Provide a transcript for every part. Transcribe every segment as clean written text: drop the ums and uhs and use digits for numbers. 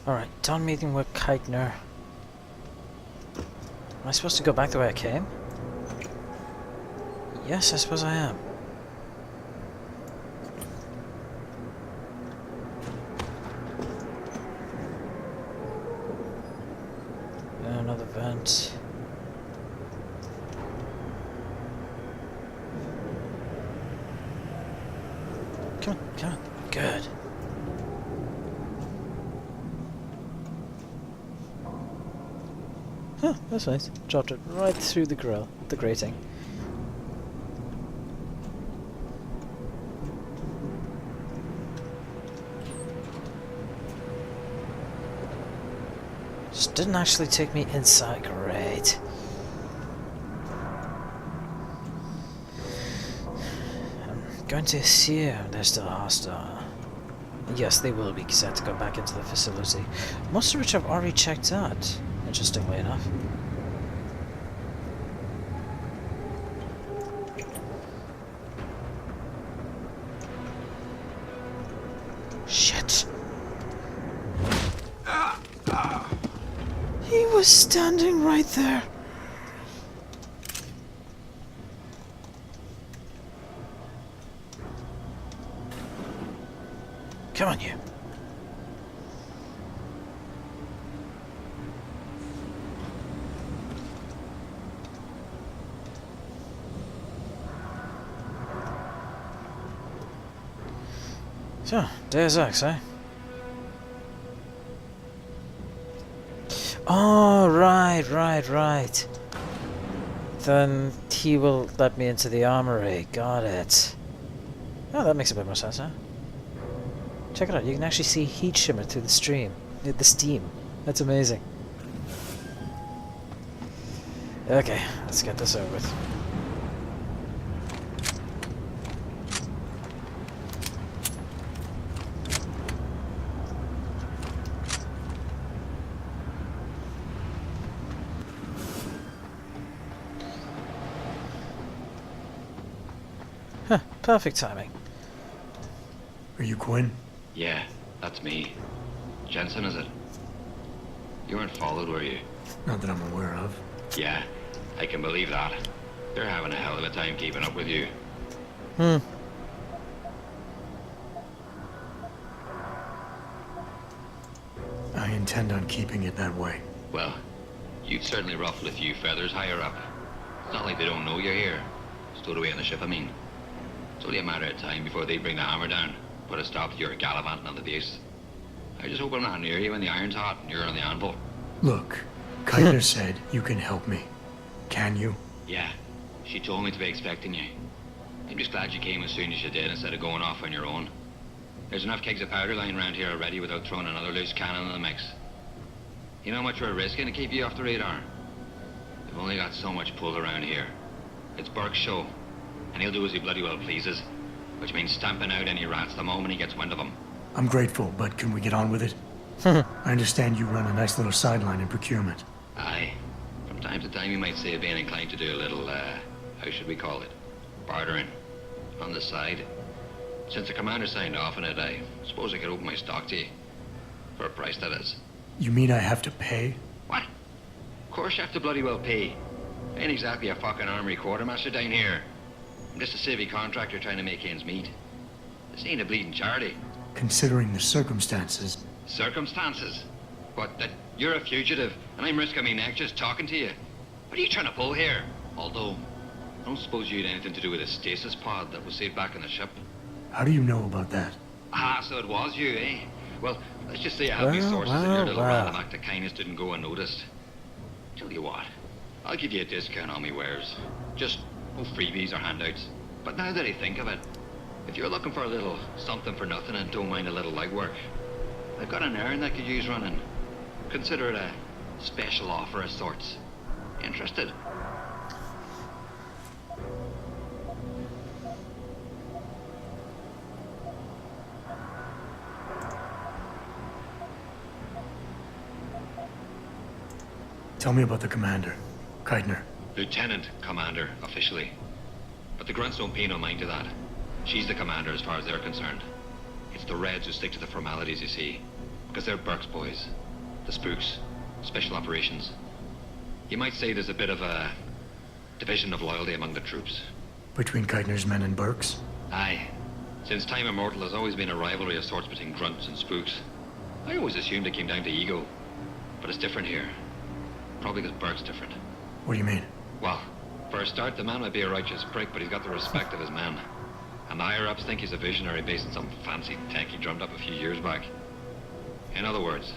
Alright, done meeting with Keitner. Am I supposed to go back the way I came? Yes, I suppose I am. Another vent. Come on, come on. Good. Huh, that's nice. Dropped it right through the grill, the grating. Just didn't actually take me inside. Great. I'm going to assume they're still hostile. Yes, they will be set to go back into the facility. Most of which I've already checked out, interestingly enough. Shit. He was standing right there. Come on, you. So, Deus Ex, eh? Oh, right. Then he will let me into the armory. Got it. Oh, that makes a bit more sense, huh? Check it out, you can actually see heat shimmer through the stream. The steam. That's amazing. Okay, let's get this over with. Huh, perfect timing. Are you Quinn? Yeah, that's me. Jensen, is it? You weren't followed, were you? Not that I'm aware of. Yeah, I can believe that. They're having a hell of a time keeping up with you. Hmm. I intend on keeping it that way. Well, you've certainly ruffled a few feathers higher up. It's not like they don't know you're here. Stowed away on the ship, I mean. It's only a matter of time before they bring the hammer down. Put a stop to your gallivanting on the base. I just hope I'm not near you when the iron's hot and you're on the anvil. Look, Keitner said you can help me. Can you? Yeah, she told me to be expecting you. I'm just glad you came as soon as you did instead of going off on your own. There's enough kegs of powder lying around here already without throwing another loose cannon in the mix. You know how much we're risking to keep you off the radar? We've only got so much pull around here. It's Burke's show, and he'll do as he bloody well pleases, which means stamping out any rats the moment he gets wind of them. I'm grateful, but can we get on with it? I understand you run a nice little sideline in procurement. Aye. From time to time you might say being inclined to do a little, how should we call it? Bartering. On the side. Since the commander signed off on it, I suppose I could open my stock to you. For a price, that is. You mean I have to pay? What? Of course you have to bloody well pay. I ain't exactly a fucking armory quartermaster down here. I'm just a civvy contractor trying to make ends meet. This ain't a bleeding charity. Considering the circumstances. Circumstances? What, that you're a fugitive and I'm risking my neck just talking to you? What are you trying to pull here? Although, I don't suppose you had anything to do with the stasis pod that was saved back in the ship. How do you know about that? Ah, so it was you, eh? Well, let's just say I have these sources and your little random act of kindness didn't go unnoticed. Tell you what, I'll give you a discount on me wares. Just no freebies or handouts. But now that I think of it, if you're looking for a little something for nothing and don't mind a little legwork, I've got an errand that could use running. Consider it a special offer of sorts. Interested? Tell me about the commander, Keitner. Lieutenant Commander, officially. But the grunts don't pay no mind to that. She's the commander as far as they're concerned. It's the Reds who stick to the formalities, you see. Because they're Burke's boys. The spooks. Special operations. You might say there's a bit of a division of loyalty among the troops. Between Keitner's men and Burke's? Aye. Since time immortal, there's always been a rivalry of sorts between grunts and spooks. I always assumed it came down to ego. But it's different here. Probably because Burke's different. What do you mean? Well, for a start, the man might be a righteous prick, but he's got the respect of his men. And the higher-ups think he's a visionary based on some fancy tech he drummed up a few years back. In other words,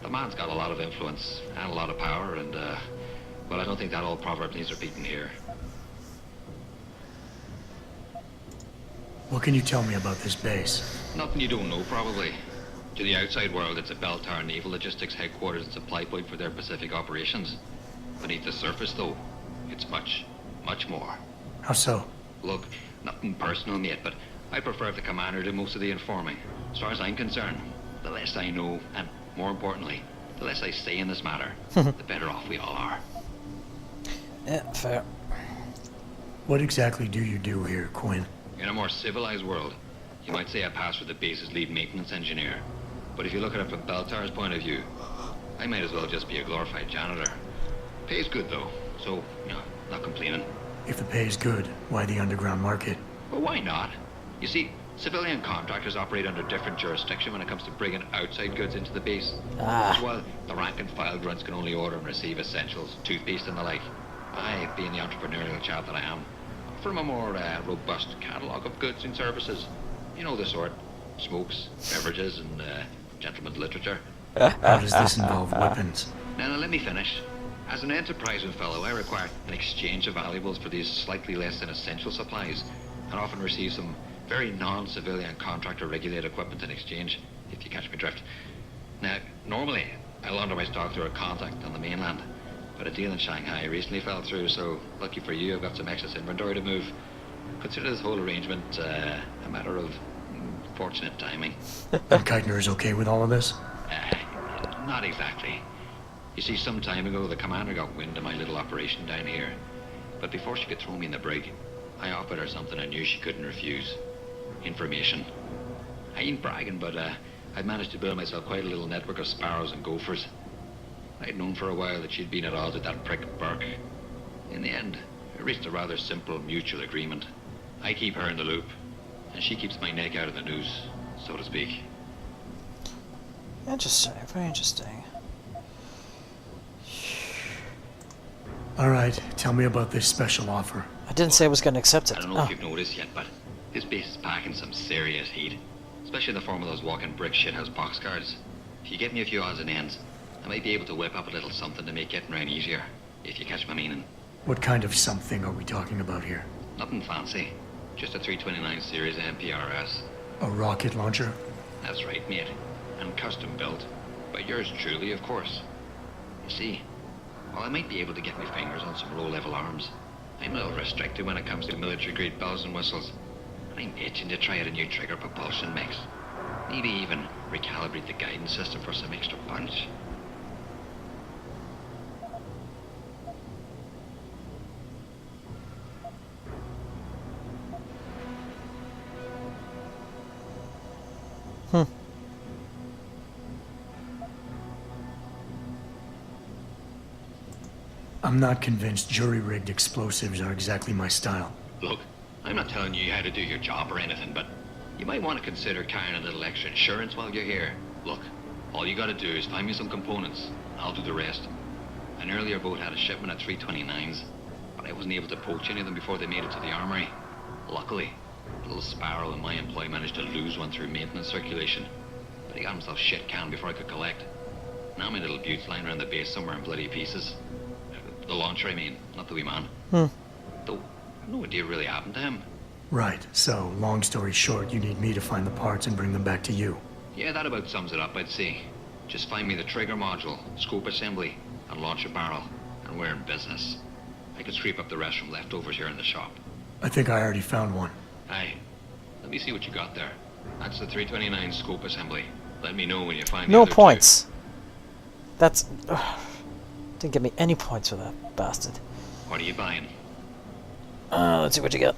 the man's got a lot of influence and a lot of power, and, well, I don't think that old proverb needs repeating here. What can you tell me about this base? Nothing you don't know, probably. To the outside world, it's a bell tower naval logistics headquarters and supply point for their Pacific operations. Beneath the surface, though, it's much, much more. How so? Look, nothing personal, mate, but I prefer if the commander did most of the informing. As far as I'm concerned, the less I know, and more importantly, the less I say in this matter, the better off we all are. Yeah, fair. What exactly do you do here, Quinn? In a more civilized world, you might say I pass for the base's lead maintenance engineer. But if you look at it from Beltar's point of view, I might as well just be a glorified janitor. Pays good, though, so, you know, not complaining. If the pay is good, why the underground market? But why not? You see, civilian contractors operate under different jurisdiction when it comes to bringing outside goods into the base. As well, the rank-and-file grunts can only order and receive essentials, toothpaste and the like. I, being the entrepreneurial chap that I am, from a more robust catalogue of goods and services. You know the sort. Smokes, beverages, and gentleman's literature. How does this involve weapons? Now, let me finish. As an enterprising fellow, I require an exchange of valuables for these slightly less than essential supplies, and often receive some very non-civilian contractor-regulated equipment in exchange, if you catch my drift. Now, normally, I launder my stock through a contact on the mainland, but a deal in Shanghai recently fell through, so lucky for you, I've got some excess inventory to move. Consider this whole arrangement a matter of fortunate timing. And Keitner is okay with all of this? Not exactly. You see, some time ago, the commander got wind of my little operation down here. But before she could throw me in the brig, I offered her something I knew she couldn't refuse. Information. I ain't bragging, but I'd managed to build myself quite a little network of sparrows and gophers. I'd known for a while that she'd been at odds with that prick Burke. In the end, we reached a rather simple mutual agreement. I keep her in the loop, and she keeps my neck out of the noose, so to speak. Interesting, very interesting. All right, tell me about this special offer. I didn't say I was going to accept it. I don't know if you've noticed yet, but this base is packing some serious heat. Especially in the form of those walking brick shithouse boxcars. If you get me a few odds and ends, I might be able to whip up a little something to make getting around easier, if you catch my meaning. What kind of something are we talking about here? Nothing fancy. Just a 329 series MPRS. A rocket launcher? That's right, mate. And custom built. By yours truly, of course. You see, while I might be able to get my fingers on some low-level arms, I'm a little restricted when it comes to military-grade bells and whistles. And I'm itching to try out a new trigger propulsion mix. Maybe even recalibrate the guidance system for some extra punch. I'm not convinced jury-rigged explosives are exactly my style. Look, I'm not telling you how to do your job or anything, but you might want to consider carrying a little extra insurance while you're here. Look, all you gotta do is find me some components. I'll do the rest. An earlier boat had a shipment of 329s, but I wasn't able to poach any of them before they made it to the armory. Luckily, a little sparrow in my employ managed to lose one through maintenance circulation, but he got himself shit canned before I could collect. Now my little bute's lying around the base somewhere in bloody pieces. The launcher, I mean, not the wee man. Though, I've no idea what really happened to him. Right, so, long story short, you need me to find the parts and bring them back to you. Yeah, that about sums it up, I'd say. Just find me the trigger module, scope assembly, and launcher barrel, and we're in business. I could scrape up the rest from leftovers here in the shop. I think I already found one. Aye. Let me see what you got there. That's the 329 scope assembly. Let me know when you find the No other points. That's... didn't give me any points for that bastard. Two. What are you buying? Let's see what you got.